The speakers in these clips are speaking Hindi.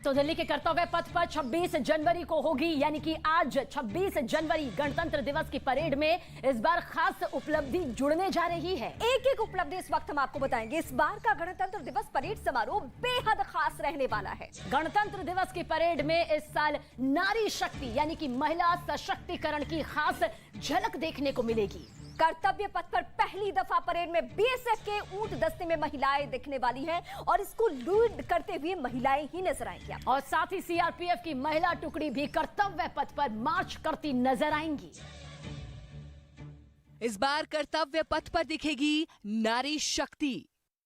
तो दिल्ली के कर्तव्य पथ पर 26 जनवरी को होगी, यानी कि आज 26 जनवरी गणतंत्र दिवस की परेड में इस बार खास उपलब्धि जुड़ने जा रही है। एक एक उपलब्धि इस वक्त हम आपको बताएंगे। इस बार का गणतंत्र दिवस परेड समारोह बेहद खास रहने वाला है। गणतंत्र दिवस की परेड में इस साल नारी शक्ति यानी कि महिला सशक्तिकरण की खास झलक देखने को मिलेगी। कर्तव्य पथ पर पहली दफा परेड में बीएसएफ के ऊंट दस्ते में महिलाएं दिखने वाली हैं और इसको लीड करते हुए महिलाएं ही नजर आएंगी। और साथ ही सीआरपीएफ की महिला टुकड़ी भी कर्तव्य पथ पर मार्च करती नजर आएंगी। इस बार कर्तव्य पथ पर दिखेगी नारी शक्ति।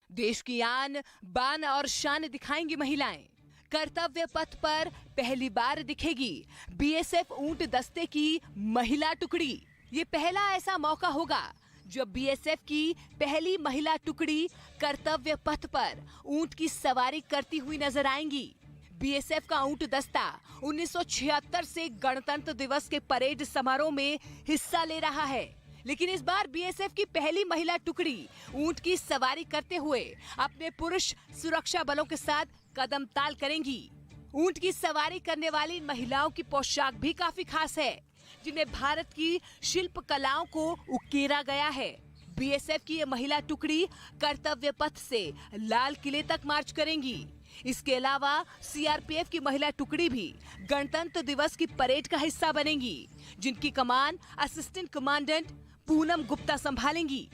देश की आन बान और शान दिखाएंगी महिलाएं। कर्तव्य पथ पर पहली बार दिखेगी बीएसएफ ऊंट दस्ते की महिला टुकड़ी। ये पहला ऐसा मौका होगा जब बीएसएफ की पहली महिला टुकड़ी कर्तव्य पथ पर ऊंट की सवारी करती हुई नजर आएंगी। बीएसएफ का ऊंट दस्ता 1976 से गणतंत्र दिवस के परेड समारोह में हिस्सा ले रहा है, लेकिन इस बार बीएसएफ की पहली महिला टुकड़ी ऊंट की सवारी करते हुए अपने पुरुष सुरक्षा बलों के साथ कदम ताल करेंगी। ऊंट की सवारी करने वाली इन महिलाओं की पोशाक भी काफी खास है, जिन्हें भारत की शिल्प कलाओं को उकेरा गया है। बीएसएफ की ये महिला टुकड़ी कर्तव्य पथ से लाल किले तक मार्च करेंगी। इसके अलावा सीआरपीएफ की महिला टुकड़ी भी गणतंत्र दिवस की परेड का हिस्सा बनेंगी, जिनकी कमान असिस्टेंट कमांडेंट पूनम गुप्ता संभालेंगी।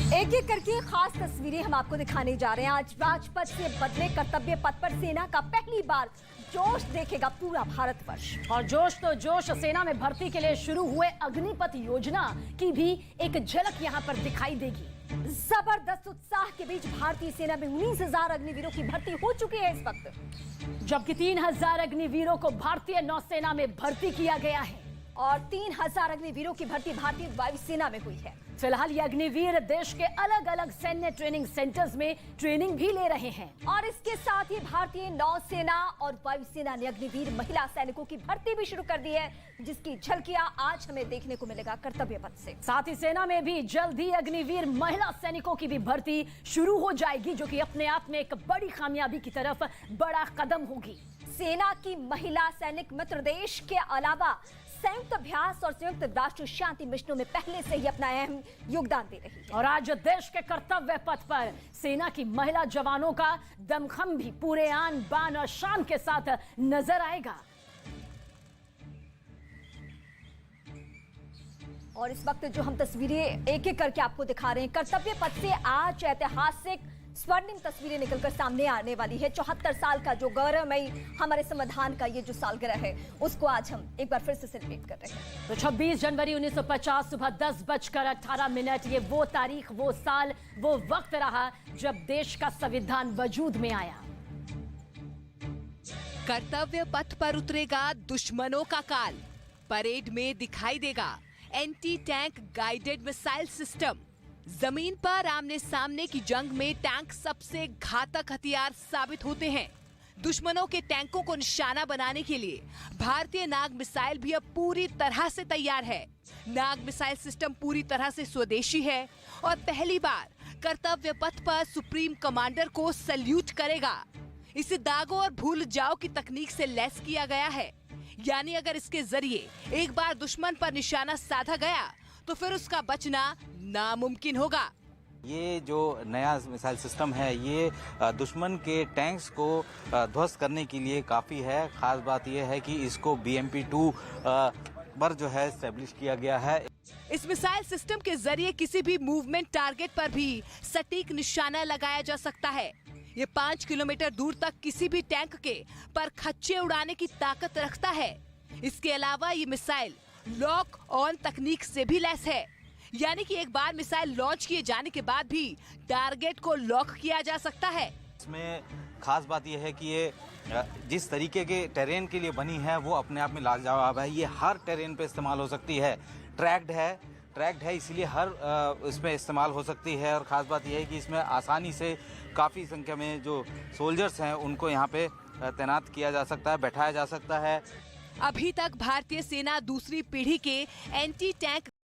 एक एक करके खास तस्वीरें हम आपको दिखाने जा रहे हैं। आज राजपथ से बदले कर्तव्य पथ पर सेना का पहली बार जोश देखेगा पूरा भारतवर्ष। और जोश तो जोश, सेना में भर्ती के लिए शुरू हुए अग्निपथ योजना की भी एक झलक यहाँ पर दिखाई देगी। जबरदस्त उत्साह के बीच भारतीय सेना में 19,000 अग्निवीरों की भर्ती हो चुकी है इस वक्त, जबकि 3,000 अग्निवीरों को भारतीय नौसेना में भर्ती किया गया है और 3,000 अग्निवीरों की भर्ती भारतीय वायुसेना में हुई है। फिलहाल ये अग्निवीर देश के अलग अलग सैन्य ट्रेनिंग सेंटर्स में ट्रेनिंग भी ले रहे हैं। और इसके साथ ही भारतीय नौसेना और वायुसेना ने अग्निवीर महिला सैनिकों की भर्ती भी शुरू कर दी है, जिसकी झलकियां आज हमें देखने को मिलेगा कर्तव्य पथ से। साथ ही सेना में भी जल्द ही अग्निवीर महिला सैनिकों की भी भर्ती शुरू हो जाएगी, जो कि अपने आप में एक बड़ी कामयाबी की तरफ बड़ा कदम होगी। सेना की महिला सैनिक मित्र देश के अलावा संयुक्त अभ्यास और संयुक्त राष्ट्र शांति मिशनों में पहले से ही अपना अहम योगदान दे रही है। और आज देश के कर्तव्य पथ पर सेना की महिला जवानों का दमखम भी पूरे आन बान और शान के साथ नजर आएगा। और इस वक्त जो हम तस्वीरें एक एक करके आपको दिखा रहे हैं, कर्तव्य पथ से आज ऐतिहासिक स्वर्णिम तस्वीरें निकलकर सामने आने वाली है। 74 साल का जो गौरवमयी हमारे संविधान का ये जो सालगिरह है, उसको आज हम एक बार फिर से सेलिब्रेट कर रहे हैं। तो 26 जनवरी 1950 सुबह 10:18 ये वो तारीख, वो साल, वो वक्त रहा जब देश का संविधान वजूद में आया। कर्तव्य पथ पर उतरेगा दुश्मनों का काल। परेड में दिखाई देगा anti tank guided missile system. जमीन पर आमने सामने की जंग में टैंक सबसे घातक हथियार साबित होते हैं। दुश्मनों के टैंकों को निशाना बनाने के लिए भारतीय नाग मिसाइल भी अब पूरी तरह से तैयार है। नाग मिसाइल सिस्टम पूरी तरह से स्वदेशी है और पहली बार कर्तव्य पथ पर सुप्रीम कमांडर को सैल्यूट करेगा। इसे दागों और भूल जाओ की तकनीक से लैस किया गया है, यानी अगर इसके जरिए एक बार दुश्मन पर निशाना साधा गया तो फिर उसका बचना नामुमकिन होगा। ये जो नया मिसाइल सिस्टम है, ये दुश्मन के टैंक्स को ध्वस्त करने के लिए काफ़ी है। खास बात यह है कि इसको BMP-2 पर जो है एस्टेब्लिश किया गया है। इस मिसाइल सिस्टम के जरिए किसी भी मूवमेंट टारगेट पर भी सटीक निशाना लगाया जा सकता है। ये 5 किलोमीटर दूर तक किसी भी टैंक के पर खच्चे उड़ाने की ताकत रखता है। इसके अलावा ये मिसाइल लॉक ऑन तकनीक से भी लैस है, यानी कि एक बार मिसाइल लॉन्च किए जाने के बाद भी टारगेट को लॉक किया जा सकता है। इसमें खास बात यह है कि ये जिस तरीके के टेरेन के लिए बनी है वो अपने आप में लाजवाब है। ये हर टेरेन पे इस्तेमाल हो सकती है। ट्रैक्ड है इसीलिए हर इसमें इस्तेमाल हो सकती है। और ख़ास बात यह है कि इसमें आसानी से काफ़ी संख्या में जो सोल्जर्स हैं उनको यहाँ पे तैनात किया जा सकता है, बैठाया जा सकता है। अभी तक भारतीय सेना दूसरी पीढ़ी के एंटी टैंक